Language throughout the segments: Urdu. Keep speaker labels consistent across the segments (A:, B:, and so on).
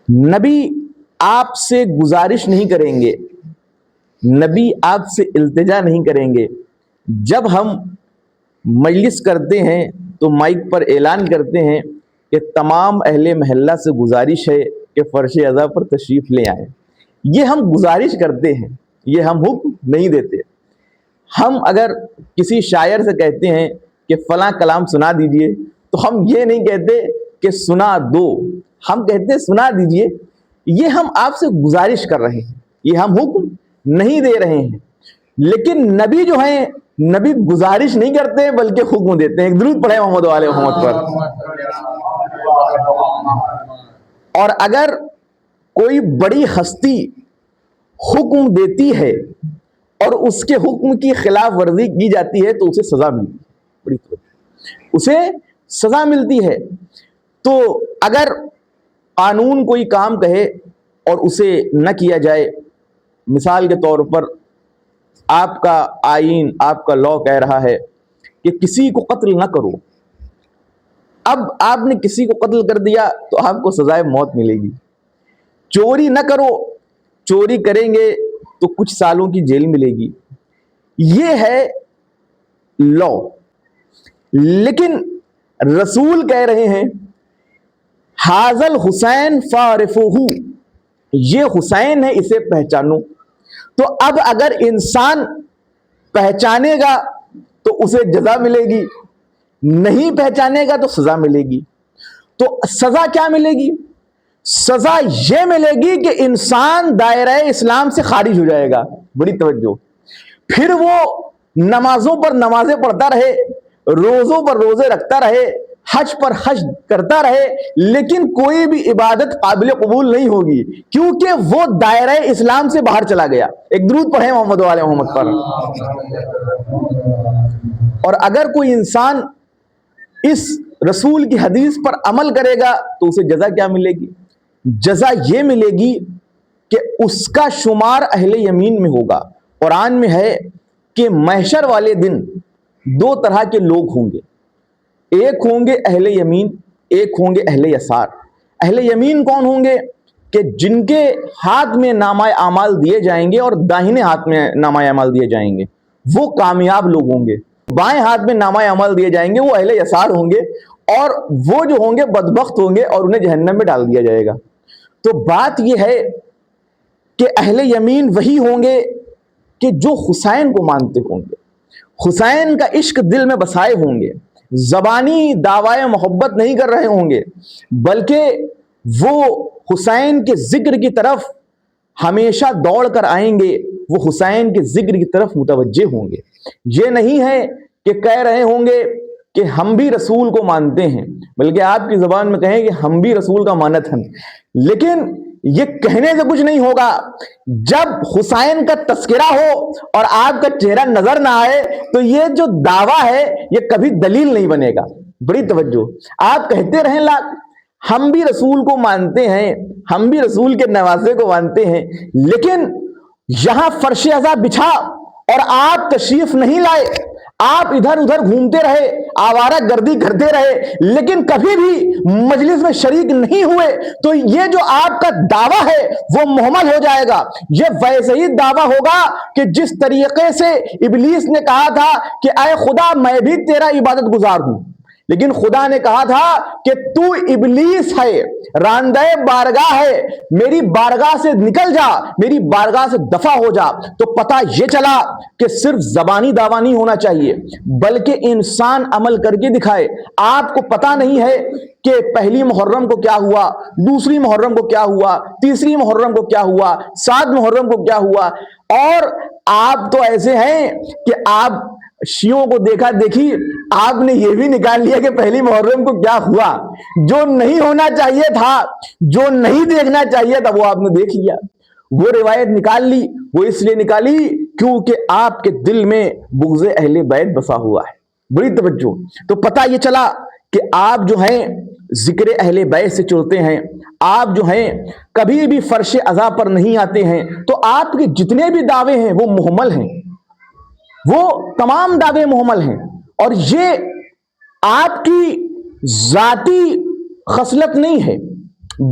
A: نبی آپ سے گزارش نہیں کریں گے، نبی آپ سے التجا نہیں کریں گے۔ جب ہم مجلس کرتے ہیں تو مائک پر اعلان کرتے ہیں کہ تمام اہل محلہ سے گزارش ہے کہ فرش اعضاء پر تشریف لے آئیں۔ یہ ہم گزارش کرتے ہیں، یہ ہم حکم نہیں دیتے۔ ہم اگر کسی شاعر سے کہتے ہیں کہ فلاں کلام سنا دیجئے تو ہم یہ نہیں کہتے کہ سنا دو، ہم کہتے ہیں سنا دیجئے۔ یہ ہم آپ سے گزارش کر رہے ہیں، یہ ہم حکم نہیں دے رہے ہیں۔ لیکن نبی جو ہیں، نبی گزارش نہیں کرتے بلکہ حکم دیتے ہیں۔ ایک درود پڑھیں محمد و آل محمد پر۔ اور اگر کوئی بڑی ہستی حکم دیتی ہے اور اس کے حکم کی خلاف ورزی کی جاتی ہے تو اسے سزا ملتی ہے، اسے سزا ملتی ہے۔ تو اگر قانون کوئی کام کہے اور اسے نہ کیا جائے، مثال کے طور پر آپ کا آئین، آپ کا لاء کہہ رہا ہے کہ کسی کو قتل نہ کرو، اب آپ نے کسی کو قتل کر دیا تو آپ کو سزائے موت ملے گی۔ چوری نہ کرو، چوری کریں گے تو کچھ سالوں کی جیل ملے گی، یہ ہے لاء۔ لیکن رسول کہہ رہے ہیں حاذل حسین فعرفوہ، یہ حسین ہے اسے پہچانو۔ تو اب اگر انسان پہچانے گا تو اسے جزا ملے گی، نہیں پہچانے گا تو سزا ملے گی۔ تو سزا کیا ملے گی؟ سزا یہ ملے گی کہ انسان دائرہ اسلام سے خارج ہو جائے گا۔ بڑی توجہ، پھر وہ نمازوں پر نمازیں پڑھتا رہے، روزوں پر روزے رکھتا رہے، حج پر حج کرتا رہے، لیکن کوئی بھی عبادت قابل قبول نہیں ہوگی، کیونکہ وہ دائرہ اسلام سے باہر چلا گیا۔ ایک درود پڑھیں محمد و آل محمد پر۔ اور اگر کوئی انسان اس رسول کی حدیث پر عمل کرے گا تو اسے جزا کیا ملے گی؟ جزا یہ ملے گی کہ اس کا شمار اہل یمین میں ہوگا۔ قرآن میں ہے کہ محشر والے دن دو طرح کے لوگ ہوں گے، ایک ہوں گے اہل یمین، ایک ہوں گے اہل یسار۔ اہل یمین کون ہوں گے؟ کہ جن کے ہاتھ میں نامہ اعمال دیے جائیں گے اور داہنے ہاتھ میں نامہ اعمال دیے جائیں گے، وہ کامیاب لوگ ہوں گے۔ بائیں ہاتھ میں نامہ اعمال دیے جائیں گے، وہ اہل یسار ہوں گے، اور وہ جو ہوں گے بدبخت ہوں گے اور انہیں جہنم میں ڈال دیا جائے گا۔ تو بات یہ ہے کہ اہل یمین وہی ہوں گے کہ جو حسین کو مانتے ہوں گے، حسین کا عشق دل میں بسائے ہوں گے، زبانی دعوی محبت نہیں کر رہے ہوں گے، بلکہ وہ حسین کے ذکر کی طرف ہمیشہ دوڑ کر آئیں گے، وہ حسین کے ذکر کی طرف متوجہ ہوں گے۔ یہ نہیں ہے کہ کہہ رہے ہوں گے کہ ہم بھی رسول کو مانتے ہیں، بلکہ آپ کی زبان میں کہیں کہ ہم بھی رسول کا مانت ہیں، لیکن یہ کہنے سے کچھ نہیں ہوگا۔ جب حسین کا تذکرہ ہو اور آپ کا چہرہ نظر نہ آئے تو یہ جو دعویٰ ہے یہ کبھی دلیل نہیں بنے گا۔ بڑی توجہ، آپ کہتے رہیں لا ہم بھی رسول کو مانتے ہیں، ہم بھی رسول کے نواسے کو مانتے ہیں، لیکن یہاں فرش اعضاء بچھا اور آپ تشریف نہیں لائے، آپ ادھر ادھر گھومتے رہے، آوارہ گردی کرتے رہے، لیکن کبھی بھی مجلس میں شریک نہیں ہوئے، تو یہ جو آپ کا دعویٰ ہے وہ مہمل ہو جائے گا۔ یہ ویسے ہی دعویٰ ہوگا کہ جس طریقے سے ابلیس نے کہا تھا کہ اے خدا میں بھی تیرا عبادت گزار ہوں، لیکن خدا نے کہا تھا کہ تو ابلیس ہے، راندہ بارگاہ ہے، میری بارگاہ سے نکل جا، میری بارگاہ سے دفع ہو جا۔ تو پتہ یہ چلا کہ صرف زبانی دعویٰ نہیں ہونا چاہیے بلکہ انسان عمل کر کے دکھائے۔ آپ کو پتہ نہیں ہے کہ پہلی محرم کو کیا ہوا، دوسری محرم کو کیا ہوا، تیسری محرم کو کیا ہوا، 7 محرم کو کیا ہوا، اور آپ تو ایسے ہیں کہ آپ شیعوں کو دیکھا دیکھی آپ نے یہ بھی نکال لیا کہ پہلی محرم کو کیا ہوا۔ جو نہیں ہونا چاہیے تھا، جو نہیں دیکھنا چاہیے تھا، وہ آپ نے دیکھ لیا۔ وہ روایت نکال لی، وہ اس لیے نکالی کیونکہ آپ کے دل میں بغض اہل بیت بسا ہوا ہے۔ بڑی توجہ، تو پتہ یہ چلا کہ آپ جو ہیں ذکر اہل بیت سے چلتے ہیں، آپ جو ہیں کبھی بھی فرش اعضاء پر نہیں آتے ہیں، تو آپ کے جتنے بھی دعوے ہیں وہ محمل ہیں، وہ تمام دعوے محمل ہیں، اور یہ آپ کی ذاتی خصلت نہیں ہے،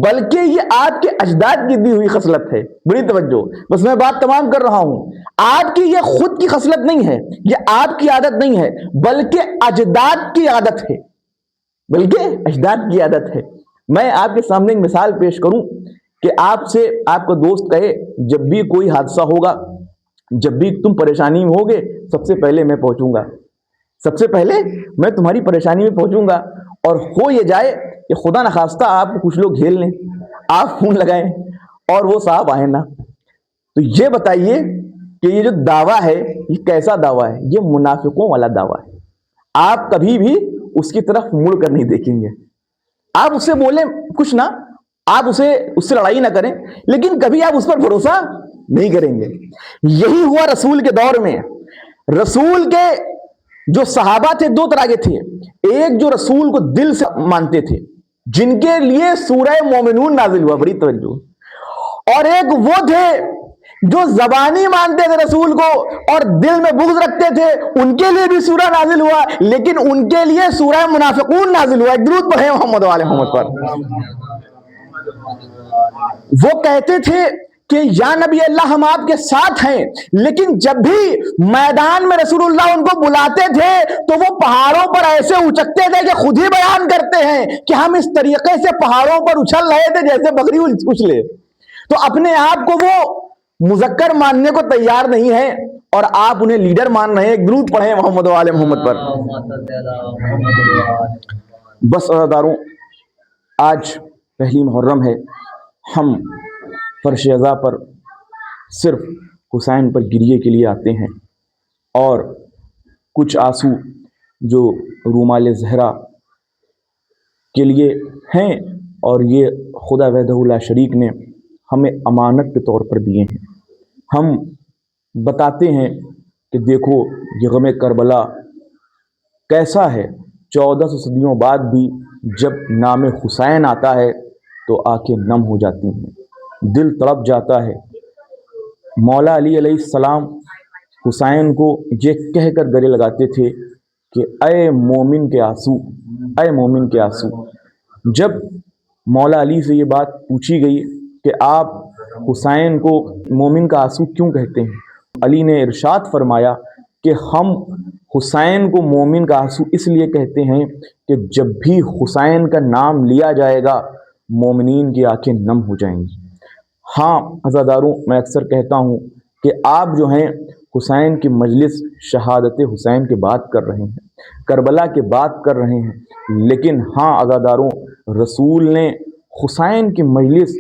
A: بلکہ یہ آپ کے اجداد کی دی ہوئی خصلت ہے. بڑی توجہ، بس میں بات تمام کر رہا ہوں. آپ کی یہ خود کی خصلت نہیں ہے، یہ آپ کی عادت نہیں ہے، بلکہ اجداد کی عادت ہے، بلکہ اجداد کی عادت ہے. میں آپ کے سامنے ایک مثال پیش کروں کہ آپ سے آپ کا دوست کہے جب بھی کوئی حادثہ ہوگا، جب بھی تم پریشانی میں ہوگے، سب سے پہلے میں پہنچوں گا، سب سے پہلے میں تمہاری پریشانی میں پہنچوں گا. اور ہو یہ جائے کہ خدا نخواستہ آپ کو کچھ لوگ گھیر لیں، آپ فون لگائیں اور وہ صاحب آئیں نا، تو یہ بتائیے کہ یہ جو دعویٰ ہے یہ کیسا دعویٰ ہے؟ یہ منافقوں والا دعویٰ ہے. آپ کبھی بھی اس کی طرف مڑ کر نہیں دیکھیں گے. آپ اس سے بولیں کچھ نہ، آپ اس سے لڑائی نہ کریں، لیکن کبھی آپ اس پر بھروسہ نہیں کریں گے. یہی ہوا رسول کے دور میں. رسول کے جو صحابہ تھے دو طرح کے تھے. ایک جو رسول کو دل سے مانتے تھے، جن کے لیے سورہ مومنون نازل ہوا، بڑی توجہ. اور ایک وہ تھے جو زبانی مانتے تھے رسول کو اور دل میں بغض رکھتے تھے، ان کے لیے بھی سورہ نازل ہوا، لیکن ان کے لیے سورہ منافقون نازل ہوا. درود پڑھیں محمد وعلی محمد پر. وہ کہتے تھے کہ یا نبی اللہ ہم آپ کے ساتھ ہیں، لیکن جب بھی میدان میں رسول اللہ ان کو بلاتے تھے تو وہ پہاڑوں پر ایسے اچکتے تھے کہ خود ہی بیان کرتے ہیں کہ ہم اس طریقے سے پہاڑوں پر اچھل رہے تھے جیسے بکری اچھلے. تو اپنے آپ کو وہ مذکر ماننے کو تیار نہیں ہے اور آپ انہیں لیڈر مان رہے ہیں. ایک درود پڑھیں محمد وعلی محمد پر. بس عزاداروں، آج پہلی محرم ہے. ہم فرش ازا پر صرف حسین پر گریے کے لیے آتے ہیں اور کچھ آنسو جو رومال زہرا کے لیے ہیں اور یہ خدا وحدہ لا شریک نے ہمیں امانت کے طور پر دیے ہیں. ہم بتاتے ہیں کہ دیکھو یہ غم کربلا کیسا ہے. 1400 صدیوں بعد بھی جب نام حسین آتا ہے تو آنکھیں نم ہو جاتی ہیں، دل تڑپ جاتا ہے. مولا علی علیہ السلام حسین کو یہ کہہ کر گلے لگاتے تھے کہ اے مومن کے آنسو، اے مومن کے آنسو. جب مولا علی سے یہ بات پوچھی گئی کہ آپ حسین کو مومن کا آنسو کیوں کہتے ہیں، علی نے ارشاد فرمایا کہ ہم حسین کو مومن کا آنسو اس لیے کہتے ہیں کہ جب بھی حسین کا نام لیا جائے گا مومنین کی آنکھیں نم ہو جائیں گی. ہاں عزاداروں، میں اکثر کہتا ہوں کہ آپ جو ہیں حسین کی مجلس شہادت حسین کی بات کر رہے ہیں، کربلا کی بات کر رہے ہیں، لیکن ہاں عزاداروں، رسول نے حسین کی مجلس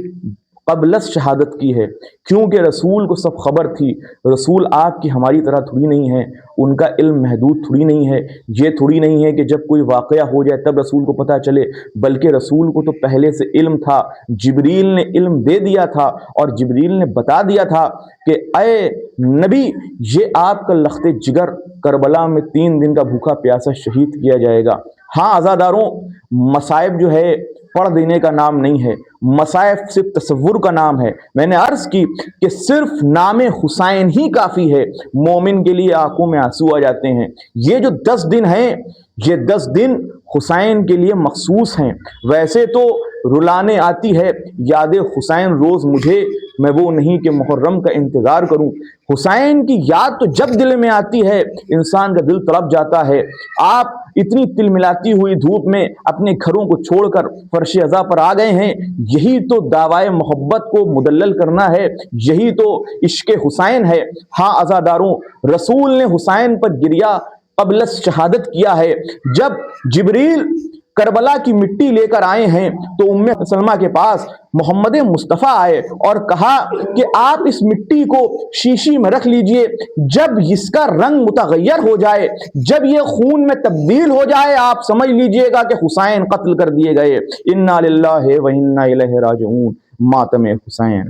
A: قبل از شہادت کی ہے، کیونکہ رسول کو سب خبر تھی. رسول آپ کی ہماری طرح تھوڑی نہیں ہے، ان کا علم محدود تھوڑی نہیں ہے. یہ تھوڑی نہیں ہے کہ جب کوئی واقعہ ہو جائے تب رسول کو پتہ چلے، بلکہ رسول کو تو پہلے سے علم تھا. جبریل نے علم دے دیا تھا اور جبریل نے بتا دیا تھا کہ اے نبی، یہ آپ کا لخت جگر کربلا میں 3 دن کا بھوکا پیاسا شہید کیا جائے گا. ہاں عزاداروں، مصائب جو ہے پڑھ دینے کا نام نہیں ہے، مصائب صرف تصور کا نام ہے. میں نے عرض کی کہ صرف نام حسین ہی کافی ہے، مومن کے لیے آنکھوں میں آنسو آ جاتے ہیں. یہ جو 10 دن ہیں، یہ 10 دن حسین کے لیے مخصوص ہیں. ویسے تو رلانے آتی ہے یاد حسین روز مجھے، میں وہ نہیں کہ محرم کا انتظار کروں. حسین کی یاد تو جب دل میں آتی ہے انسان کا دل تڑپ جاتا ہے. آپ اتنی تل ملاتی ہوئی دھوپ میں اپنے گھروں کو چھوڑ کر فرش ازا پر آ گئے ہیں. یہی تو دعوائے محبت کو مدلل کرنا ہے، یہی تو عشق حسین ہے. ہاں عزاداروں، رسول نے حسین پر گریا قبل از شہادت کیا ہے. جب جبریل کربلا کی مٹی لے کر آئے ہیں تو ام سلمہ کے پاس محمد مصطفیٰ آئے اور کہا کہ آپ اس مٹی کو شیشی میں رکھ لیجئے، جب اس کا رنگ متغیر ہو جائے، جب یہ خون میں تبدیل ہو جائے، آپ سمجھ لیجئے گا کہ حسین قتل کر دیے گئے. انا للہ و انا الیہ راجعون. ماتم حسین.